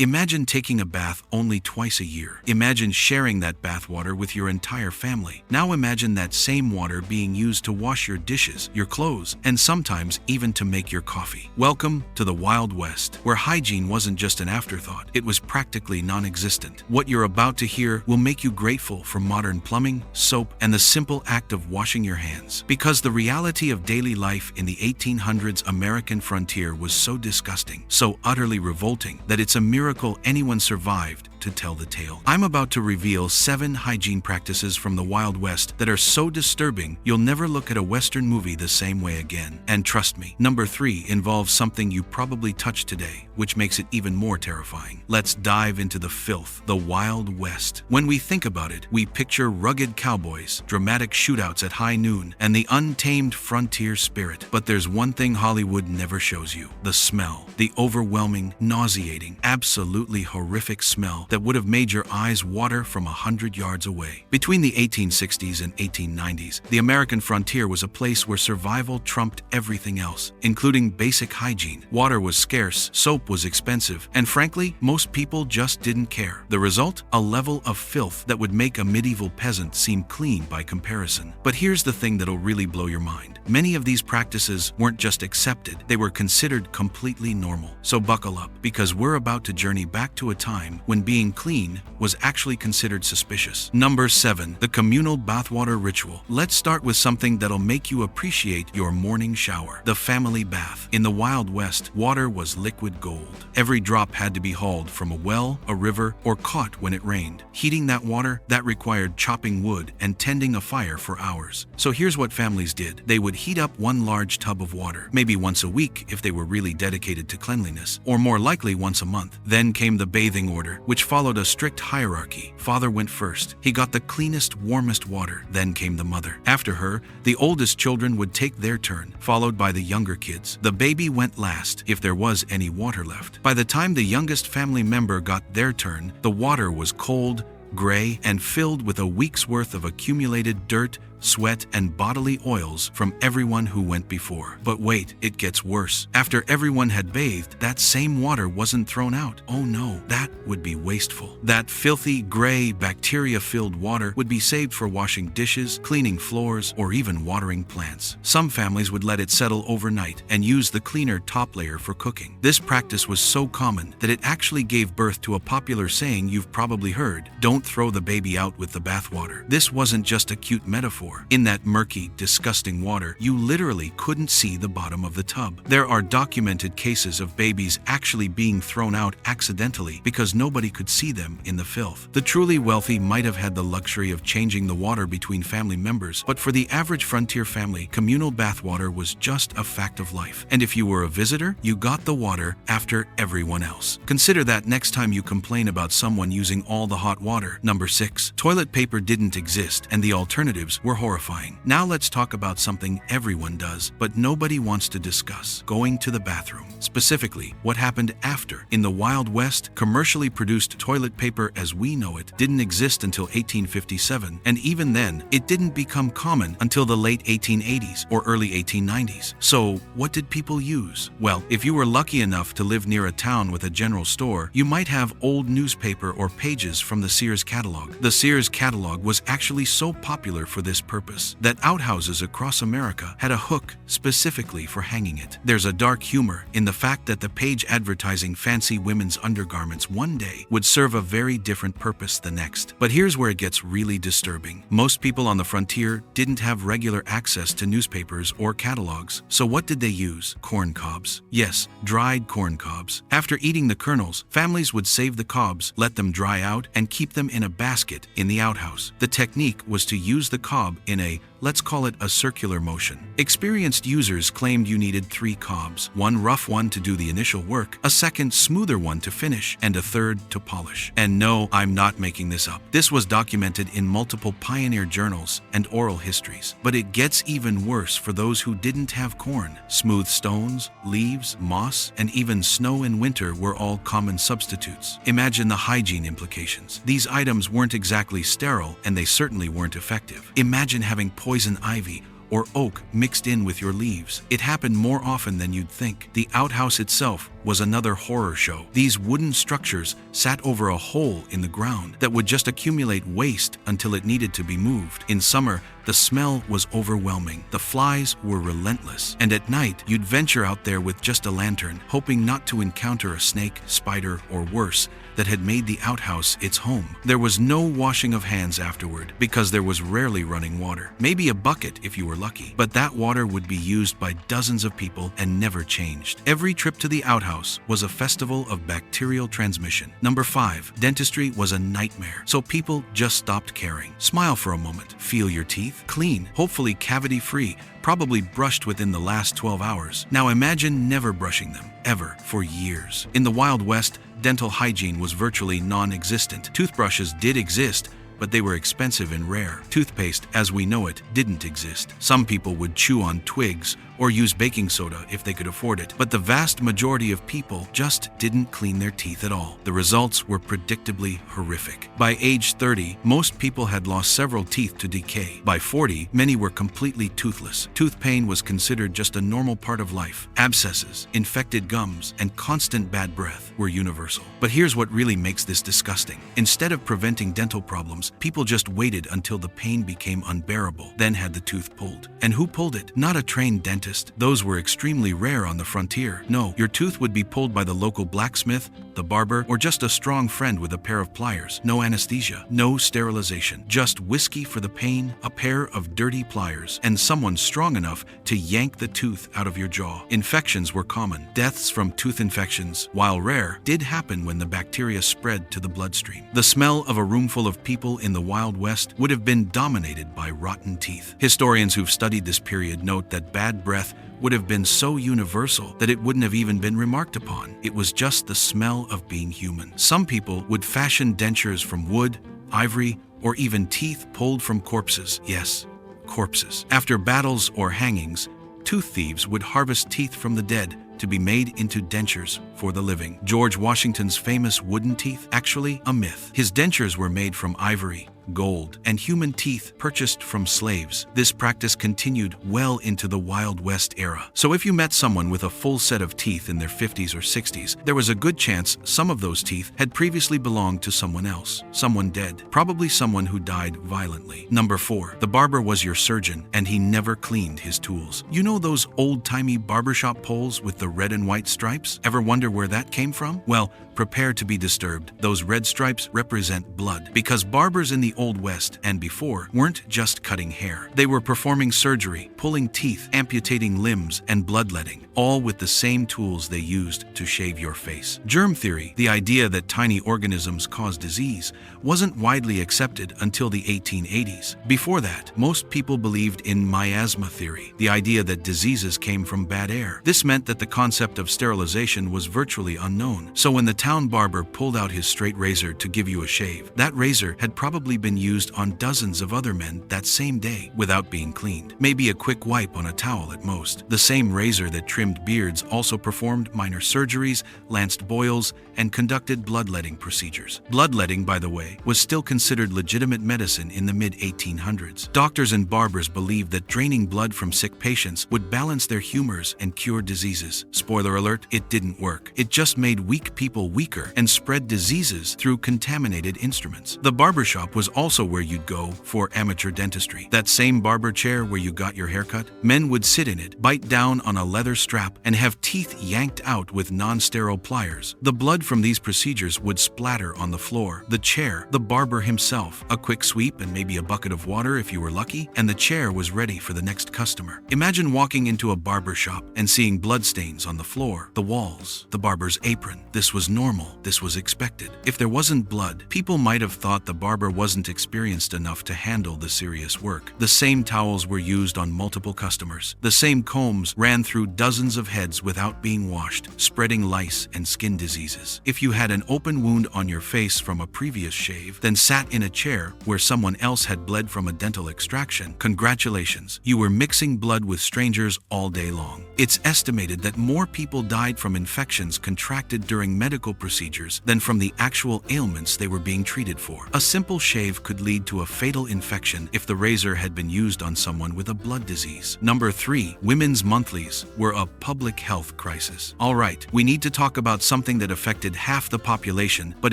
Imagine taking a bath only twice a year. Imagine sharing that bathwater with your entire family. Now imagine that same water being used to wash your dishes, your clothes, and sometimes even to make your coffee. Welcome to the Wild West, where hygiene wasn't just an afterthought, it was practically non-existent. What you're about to hear will make you grateful for modern plumbing, soap, and the simple act of washing your hands. Because the reality of daily life in the 1800s American frontier was so disgusting, so utterly revolting, that it's a miracle anyone survived to tell the tale. I'm about to reveal 7 hygiene practices from the Wild West that are so disturbing you'll never look at a Western movie the same way again. And trust me, number 3 involves something you probably touched today, which makes it even more terrifying. Let's dive into the filth, the Wild West. When we think about it, we picture rugged cowboys, dramatic shootouts at high noon, and the untamed frontier spirit. But there's one thing Hollywood never shows you: the smell. The overwhelming, nauseating, absolutely horrific smell that would have made your eyes water from 100 yards away. Between the 1860s and 1890s, the American frontier was a place where survival trumped everything else, including basic hygiene. Water was scarce, soap was expensive, and frankly, most people just didn't care. The result? A level of filth that would make a medieval peasant seem clean by comparison. But here's the thing that'll really blow your mind. Many of these practices weren't just accepted, they were considered completely normal. So buckle up, because we're about to journey back to a time when being clean was actually considered suspicious. Number 7. The communal bathwater ritual. Let's start with something that'll make you appreciate your morning shower: the family bath. In the Wild West, water was liquid gold. Every drop had to be hauled from a well, a river, or caught when it rained. Heating that water, that required chopping wood and tending a fire for hours. So here's what families did. They would heat up one large tub of water, maybe once a week if they were really dedicated to cleanliness, or more likely once a month. Then came the bathing order, which followed a strict hierarchy. Father went first. He got the cleanest, warmest water. Then came the mother. After her, the oldest children would take their turn, followed by the younger kids. The baby went last, if there was any water left. By the time the youngest family member got their turn, the water was cold, gray, and filled with a week's worth of accumulated dirt, sweat, and bodily oils from everyone who went before. But wait, it gets worse. After everyone had bathed, that same water wasn't thrown out. Oh no, that would be wasteful. That filthy, gray, bacteria-filled water would be saved for washing dishes, cleaning floors, or even watering plants. Some families would let it settle overnight and use the cleaner top layer for cooking. This practice was so common that it actually gave birth to a popular saying you've probably heard: "Don't throw the baby out with the bathwater." This wasn't just a cute metaphor. In that murky, disgusting water, you literally couldn't see the bottom of the tub. There are documented cases of babies actually being thrown out accidentally because nobody could see them in the filth. The truly wealthy might have had the luxury of changing the water between family members, but for the average frontier family, communal bathwater was just a fact of life. And if you were a visitor, you got the water after everyone else. Consider that next time you complain about someone using all the hot water. Number 6. Toilet paper didn't exist, and the alternatives were horrifying. Now let's talk about something everyone does, but nobody wants to discuss: going to the bathroom. Specifically, what happened after. In the Wild West, commercially produced toilet paper as we know it didn't exist until 1857, and even then, it didn't become common until the late 1880s or early 1890s. So, what did people use? Well, if you were lucky enough to live near a town with a general store, you might have old newspaper or pages from the Sears catalog. The Sears catalog was actually so popular for this purpose that outhouses across America had a hook specifically for hanging it. There's a dark humor in the fact that the page advertising fancy women's undergarments one day would serve a very different purpose the next. But here's where it gets really disturbing. Most people on the frontier didn't have regular access to newspapers or catalogs, so what did they use? Corn cobs. Yes, dried corn cobs. After eating the kernels, families would save the cobs, let them dry out, and keep them in a basket in the outhouse. The technique was to use the cob in a, let's call it a circular motion. Experienced users claimed you needed 3 cobs: one rough one to do the initial work, a second smoother one to finish, and a third to polish. And no, I'm not making this up. This was documented in multiple pioneer journals and oral histories. But it gets even worse for those who didn't have corn. Smooth stones, leaves, moss, and even snow in winter were all common substitutes. Imagine the hygiene implications. These items weren't exactly sterile, and they certainly weren't effective. Imagine having poison ivy or oak mixed in with your leaves. It happened more often than you'd think. The outhouse itself was another horror show. These wooden structures sat over a hole in the ground that would just accumulate waste until it needed to be moved. In summer, the smell was overwhelming. The flies were relentless. And at night, you'd venture out there with just a lantern, hoping not to encounter a snake, spider, or worse, that had made the outhouse its home. There was no washing of hands afterward because there was rarely running water. Maybe a bucket if you were lucky. But that water would be used by dozens of people and never changed. Every trip to the outhouse was a festival of bacterial transmission. Number 5. Dentistry was a nightmare, so people just stopped caring. Smile for a moment. Feel your teeth. Clean, hopefully cavity-free, probably brushed within the last 12 hours. Now imagine never brushing them, ever, for years. In the Wild West, dental hygiene was virtually non-existent. Toothbrushes did exist, but they were expensive and rare. Toothpaste, as we know it, didn't exist. Some people would chew on twigs or use baking soda if they could afford it, but the vast majority of people just didn't clean their teeth at all. The results were predictably horrific. By age 30, most people had lost several teeth to decay. By 40, many were completely toothless. Tooth pain was considered just a normal part of life. Abscesses, infected gums, and constant bad breath were universal. But here's what really makes this disgusting. Instead of preventing dental problems, people just waited until the pain became unbearable, then had the tooth pulled. And who pulled it? Not a trained dentist. Those were extremely rare on the frontier. No, your tooth would be pulled by the local blacksmith, the barber, or just a strong friend with a pair of pliers. No anesthesia, no sterilization, just whiskey for the pain, a pair of dirty pliers, and someone strong enough to yank the tooth out of your jaw. Infections were common. Deaths from tooth infections, while rare, did happen when the bacteria spread to the bloodstream. The smell of a room full of people in the Wild West would have been dominated by rotten teeth. Historians who've studied this period note that bad breath would have been so universal that it wouldn't have even been remarked upon. It was just the smell of being human. Some people would fashion dentures from wood, ivory, or even teeth pulled from corpses. Yes, corpses. After battles or hangings, tooth thieves would harvest teeth from the dead to be made into dentures for the living. George Washington's famous wooden teeth, actually a myth. His dentures were made from ivory, gold, and human teeth purchased from slaves. This practice continued well into the Wild West era. So if you met someone with a full set of teeth in their 50s or 60s, there was a good chance some of those teeth had previously belonged to someone else, someone dead, probably someone who died violently. Number 4. The barber was your surgeon, and he never cleaned his tools. You know those old-timey barbershop poles with the red and white stripes? Ever wonder where that came from? Well, prepare to be disturbed. Those red stripes represent blood, because barbers in the Old West and before weren't just cutting hair. They were performing surgery, pulling teeth, amputating limbs, and bloodletting, all with the same tools they used to shave your face. Germ theory, the idea that tiny organisms cause disease, wasn't widely accepted until the 1880s. Before that, most people believed in miasma theory, the idea that diseases came from bad air. This meant that the concept of sterilization was virtually unknown. So when the town barber pulled out his straight razor to give you a shave, that razor had probably been used on dozens of other men that same day without being cleaned. Maybe a quick wipe on a towel at most. The same razor that trimmed beards also performed minor surgeries, lanced boils, and conducted bloodletting procedures. Bloodletting, by the way, was still considered legitimate medicine in the mid-1800s. Doctors and barbers believed that draining blood from sick patients would balance their humors and cure diseases. Spoiler alert, it didn't work. It just made weak people weaker and spread diseases through contaminated instruments. The barbershop was also where you'd go for amateur dentistry. That same barber chair where you got your haircut, men would sit in it, bite down on a leather strap, and have teeth yanked out with non-sterile pliers. The blood from these procedures would splatter on the floor, the chair, the barber himself. A quick sweep and maybe a bucket of water if you were lucky, and the chair was ready for the next customer. Imagine walking into a barber shop and seeing bloodstains on the floor, the walls, the barber's apron. This was normal. This was expected. If there wasn't blood, people might have thought the barber wasn't experienced enough to handle the serious work. The same towels were used on multiple customers. The same combs ran through dozens of heads without being washed, spreading lice and skin diseases. If you had an open wound on your face from a previous shave, then sat in a chair where someone else had bled from a dental extraction, congratulations, you were mixing blood with strangers all day long. It's estimated that more people died from infections contracted during medical procedures than from the actual ailments they were being treated for. A simple shave shave could lead to a fatal infection if the razor had been used on someone with a blood disease. Number 3. Women's monthlies were a public health crisis. Alright, we need to talk about something that affected half the population but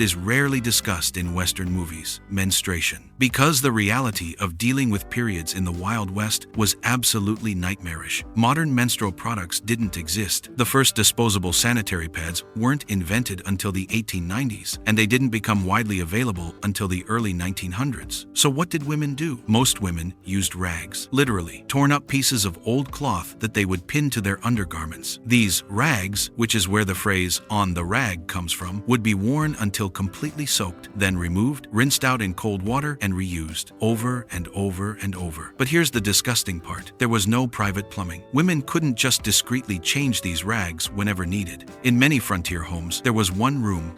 is rarely discussed in Western movies: menstruation. Because the reality of dealing with periods in the Wild West was absolutely nightmarish. Modern menstrual products didn't exist. The first disposable sanitary pads weren't invented until the 1890s, and they didn't become widely available until the early 1900s. So what did women do? Most women used rags, literally torn up pieces of old cloth that they would pin to their undergarments. These rags, which is where the phrase "on the rag" comes from, would be worn until completely soaked, then removed, rinsed out in cold water, and reused over and over and over. But here's the disgusting part. There was no private plumbing. Women couldn't just discreetly change these rags whenever needed. In many frontier homes, there was one room,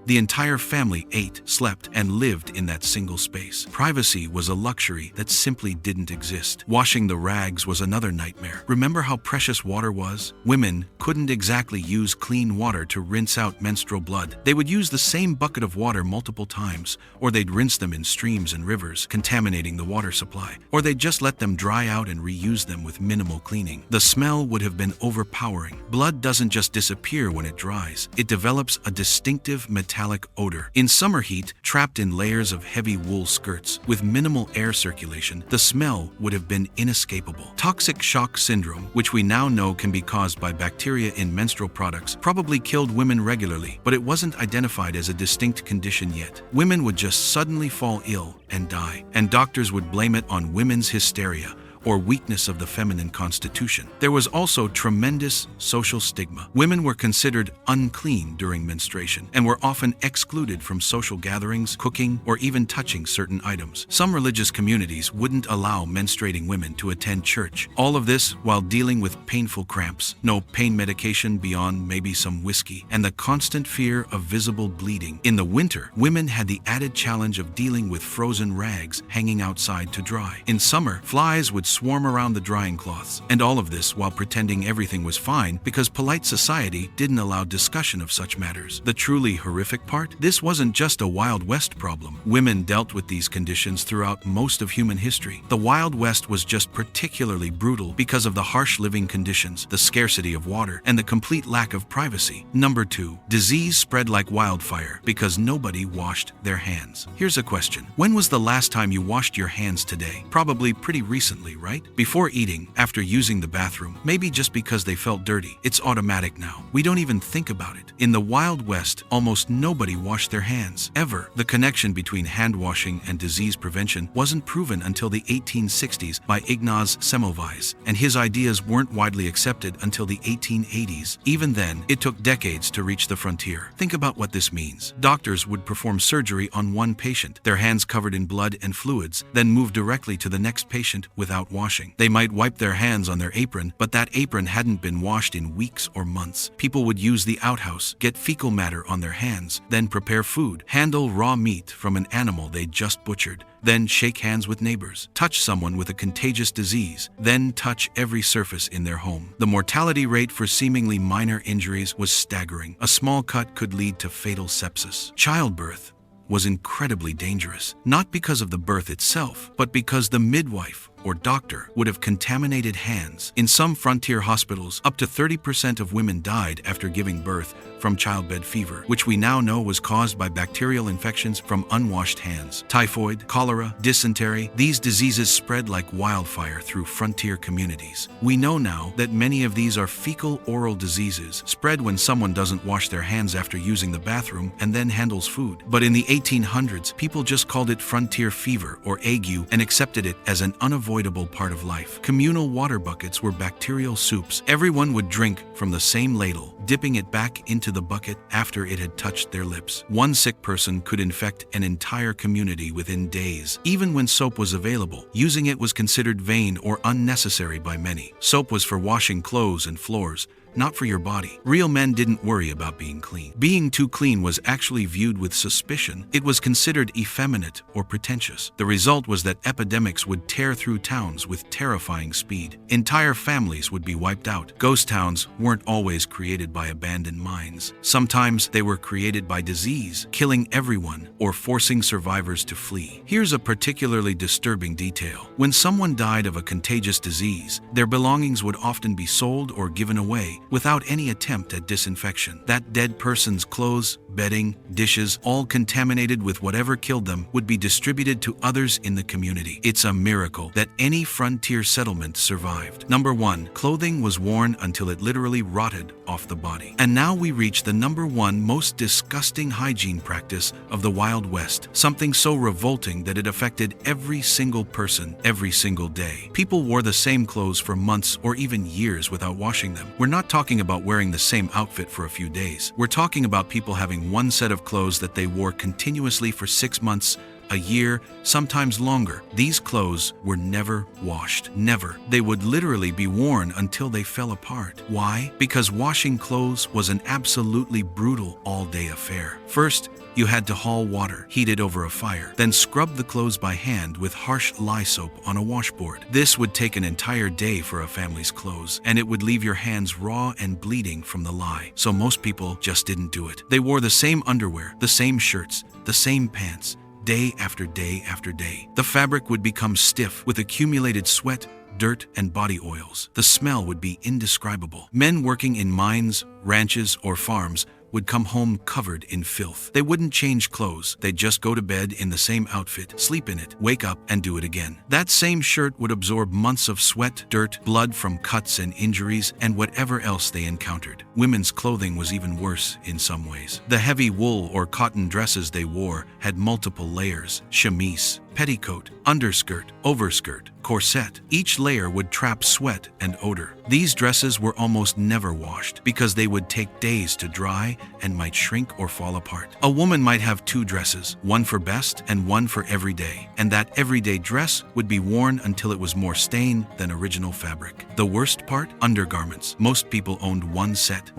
the entire family ate, slept, and lived in that single space. Privacy was a luxury that simply didn't exist. Washing the rags was another nightmare. Remember how precious water was? Women couldn't exactly use clean water to rinse out menstrual blood. They would use the same bucket of water multiple times, or they'd rinse them in streams and rivers, contaminating the water supply, or they'd just let them dry out and reuse them with minimal cleaning. The smell would have been overpowering. Blood doesn't just disappear when it dries. It develops a distinctive metallic odor. In summer heat, trapped in layers of heavy wool skirts with minimal air circulation, the smell would have been inescapable. Toxic shock syndrome, which we now know can be caused by bacteria in menstrual products, probably killed women regularly, but it wasn't identified as a distinct condition yet. Women would just suddenly fall ill and die, and doctors would blame it on women's hysteria or weakness of the feminine constitution. There was also tremendous social stigma. Women were considered unclean during menstruation and were often excluded from social gatherings, cooking, or even touching certain items. Some religious communities wouldn't allow menstruating women to attend church. All of this while dealing with painful cramps, no pain medication beyond maybe some whiskey, and the constant fear of visible bleeding. In the winter, women had the added challenge of dealing with frozen rags hanging outside to dry. In summer, flies would swarm around the drying cloths, and all of this while pretending everything was fine because polite society didn't allow discussion of such matters. The truly horrific part? This wasn't just a Wild West problem. Women dealt with these conditions throughout most of human history. The Wild West was just particularly brutal because of the harsh living conditions, the scarcity of water, and the complete lack of privacy. Number 2. Disease spread like wildfire because nobody washed their hands. Here's a question. When was the last time you washed your hands today? Probably pretty recently, right? Before eating, after using the bathroom, maybe just because they felt dirty. It's automatic now. We don't even think about it. In the Wild West, almost nobody washed their hands, ever. The connection between hand washing and disease prevention wasn't proven until the 1860s by Ignaz Semmelweis, and his ideas weren't widely accepted until the 1880s. Even then, it took decades to reach the frontier. Think about what this means. Doctors would perform surgery on one patient, their hands covered in blood and fluids, then move directly to the next patient without washing. They might wipe their hands on their apron, but that apron hadn't been washed in weeks or months. People would use the outhouse, get fecal matter on their hands, then prepare food, handle raw meat from an animal they'd just butchered, then shake hands with neighbors, touch someone with a contagious disease, then touch every surface in their home. The mortality rate for seemingly minor injuries was staggering. A small cut could lead to fatal sepsis. Childbirth was incredibly dangerous, not because of the birth itself, but because the midwife or doctor would have contaminated hands. In some frontier hospitals, up to 30% of women died after giving birth from childbed fever, which we now know was caused by bacterial infections from unwashed hands. Typhoid, cholera, dysentery, these diseases spread like wildfire through frontier communities. We know now that many of these are fecal oral diseases spread when someone doesn't wash their hands after using the bathroom and then handles food. But in the 1800s, people just called it frontier fever or ague and accepted it as an unavoidable part of life. Communal water buckets were bacterial soups. Everyone would drink from the same ladle, dipping it back into the bucket after it had touched their lips. One sick person could infect an entire community within days. Even when soap was available, using it was considered vain or unnecessary by many. Soap was for washing clothes and floors, not for your body. Real men didn't worry about being clean. Being too clean was actually viewed with suspicion. It was considered effeminate or pretentious. The result was that epidemics would tear through towns with terrifying speed. Entire families would be wiped out. Ghost towns weren't always created by abandoned mines. Sometimes they were created by disease, killing everyone or forcing survivors to flee. Here's a particularly disturbing detail. When someone died of a contagious disease, their belongings would often be sold or given away without any attempt at disinfection. That dead person's clothes, bedding, dishes, all contaminated with whatever killed them, would be distributed to others in the community. It's a miracle that any frontier settlement survived. Number 1. Clothing was worn until it literally rotted off the body. And now we reach the number 1 most disgusting hygiene practice of the Wild West. Something so revolting that it affected every single person, every single day. People wore the same clothes for months or even years without washing them. We're not talking about wearing the same outfit for a few days. We're talking about people having one set of clothes that they wore continuously for 6 months, a year, sometimes longer. These clothes were never washed. Never. They would literally be worn until they fell apart. Why? Because washing clothes was an absolutely brutal all-day affair. First, you had to haul water, heated over a fire, then scrub the clothes by hand with harsh lye soap on a washboard. This would take an entire day for a family's clothes, and it would leave your hands raw and bleeding from the lye. So most people just didn't do it. They wore the same underwear, the same shirts, the same pants, day after day after day. The fabric would become stiff with accumulated sweat, dirt, and body oils. The smell would be indescribable. Men working in mines, ranches, or farms would come home covered in filth. They wouldn't change clothes. They'd just go to bed in the same outfit, sleep in it, wake up, and do it again. That same shirt would absorb months of sweat, dirt, blood from cuts and injuries, and whatever else they encountered. Women's clothing was even worse in some ways. The heavy wool or cotton dresses they wore had multiple layers: chemise, petticoat, underskirt, overskirt, corset. Each layer would trap sweat and odor. These dresses were almost never washed because they would take days to dry and might shrink or fall apart. A woman might have 2 dresses, one for best and one for every day, and that everyday dress would be worn until it was more stained than original fabric. The worst part? Undergarments. Most people owned one set.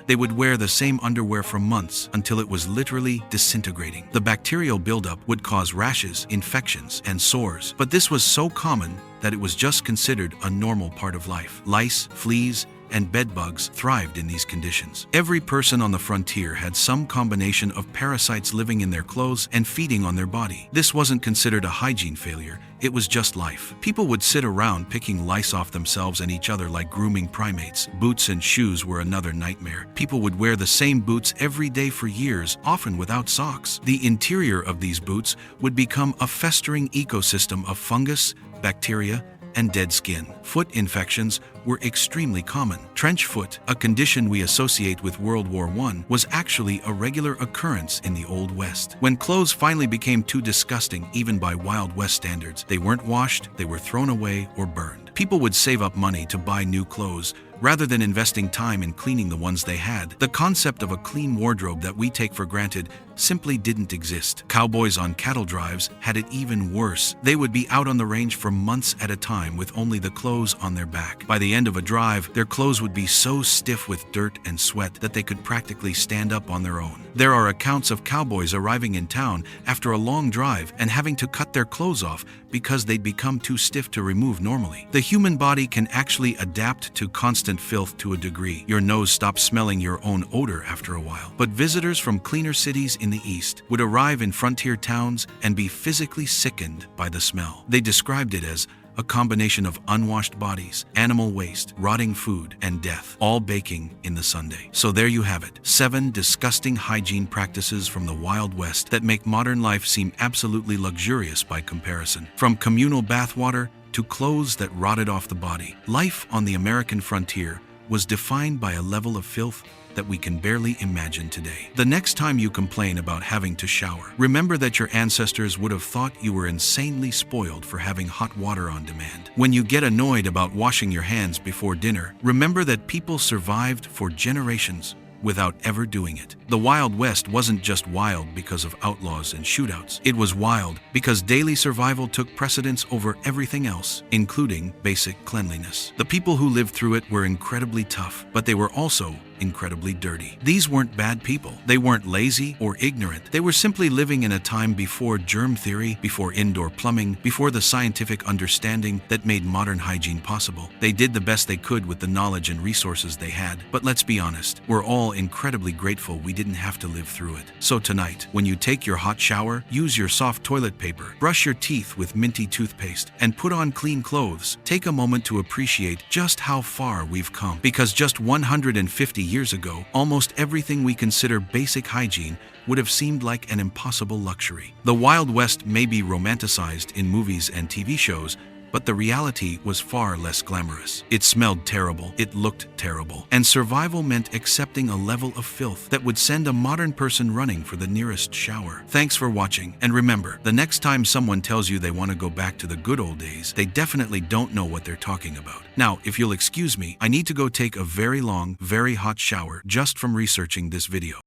They would wear the same underwear for months until it was literally disintegrating. The bacterial buildup would cause rashes, infections, and sores, but this was so common that it was just considered a normal part of life. Lice, fleas, and bedbugs thrived in these conditions. Every person on the frontier had some combination of parasites living in their clothes and feeding on their body. This wasn't considered a hygiene failure, it was just life. People would sit around picking lice off themselves and each other like grooming primates. Boots and shoes were another nightmare. People would wear the same boots every day for years, often without socks. The interior of these boots would become a festering ecosystem of fungus, bacteria, and dead skin. Foot infections were extremely common. Trench foot, a condition we associate with World War I, was actually a regular occurrence in the Old West. When clothes finally became too disgusting, even by Wild West standards, they weren't washed, they were thrown away or burned. People would save up money to buy new clothes rather than investing time in cleaning the ones they had. The concept of a clean wardrobe that we take for granted simply didn't exist. Cowboys on cattle drives had it even worse. They would be out on the range for months at a time with only the clothes on their back. By the end of a drive, their clothes would be so stiff with dirt and sweat that they could practically stand up on their own. There are accounts of cowboys arriving in town after a long drive and having to cut their clothes off because they'd become too stiff to remove normally. The human body can actually adapt to constant filth to a degree. Your nose stops smelling your own odor after a while. But visitors from cleaner cities in the East would arrive in frontier towns and be physically sickened by the smell. They described it as a combination of unwashed bodies, animal waste, rotting food, and death, all baking in the Sunday. So there you have it, 7 disgusting hygiene practices from the Wild West that make modern life seem absolutely luxurious by comparison. From communal bathwater to clothes that rotted off the body, life on the American frontier was defined by a level of filth that we can barely imagine today. The next time you complain about having to shower, remember that your ancestors would have thought you were insanely spoiled for having hot water on demand. When you get annoyed about washing your hands before dinner, remember that people survived for generations without ever doing it. The Wild West wasn't just wild because of outlaws and shootouts. It was wild because daily survival took precedence over everything else, including basic cleanliness. The people who lived through it were incredibly tough, but they were also incredibly dirty. These weren't bad people. They weren't lazy or ignorant. They were simply living in a time before germ theory, before indoor plumbing, before the scientific understanding that made modern hygiene possible. They did the best they could with the knowledge and resources they had. But let's be honest, we're all incredibly grateful we didn't have to live through it. So tonight, when you take your hot shower, use your soft toilet paper, brush your teeth with minty toothpaste, and put on clean clothes, take a moment to appreciate just how far we've come. Because just 150 years ago, almost everything we consider basic hygiene would have seemed like an impossible luxury. The Wild West may be romanticized in movies and TV shows, but the reality was far less glamorous. It smelled terrible, it looked terrible, and survival meant accepting a level of filth that would send a modern person running for the nearest shower. Thanks for watching, and remember, the next time someone tells you they want to go back to the good old days, they definitely don't know what they're talking about. Now, if you'll excuse me, I need to go take a very long, very hot shower just from researching this video.